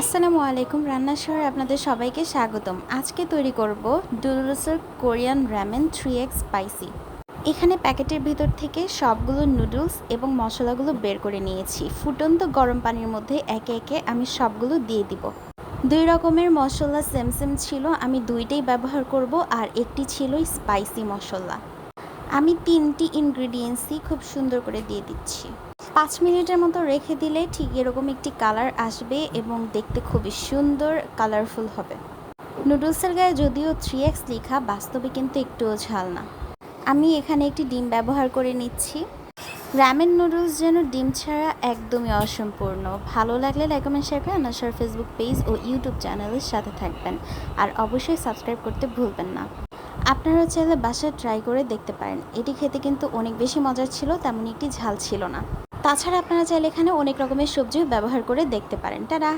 আসসালামু আলাইকুম, রান্নার শহরে আপনাদের সবাইকে স্বাগতম। আজকে তৈরি করব নুডলসের কোরিয়ান র্যামেন 3x স্পাইসি। এখানে প্যাকেটের ভিতর থেকে সবগুলো নুডলস এবং মশলাগুলো বের করে নিয়েছি। ফুটন্ত গরম পানির মধ্যে একে একে আমি সবগুলো দিয়ে দিব। দুই রকমের মশলা সেম সেম ছিল, আমি দুইটাই ব্যবহার করব, আর একটি ছিল স্পাইসি মশলা। আমি 3টি ইনগ্রিডিয়েন্টসই খুব সুন্দর করে দিয়ে দিচ্ছি। 5 মিনিটের মতো রেখে দিলে ঠিক এরকম একটি কালার আসবে এবং দেখতে খুবই সুন্দর কালারফুল হবে। নুডলসের গায়ে যদিও 3x লেখা, বাস্তবে কিন্তু একটুও ঝাল না। আমি এখানে একটি ডিম ব্যবহার করে নিচ্ছি। র্যামেন নুডলস যেন ডিম ছাড়া একদমই অসম্পূর্ণ। ভালো লাগলে লাইক কমেন্ট শেয়ার করে আনাসার ফেসবুক পেজ ও ইউটিউব চ্যানেলের সাথে থাকবেন, আর অবশ্যই সাবস্ক্রাইব করতে ভুলবেন না। আপনারা চাইলে বাসায় ট্রাই করে দেখতে পারেন। এটি খেতে কিন্তু অনেক বেশি মজার ছিল, তেমন একটি ঝাল ছিল না। তাছাড়া আপনারা চাইলে এখানে অনেক রকমের সবজিও ব্যবহার করে দেখতে পারেন। টাটা।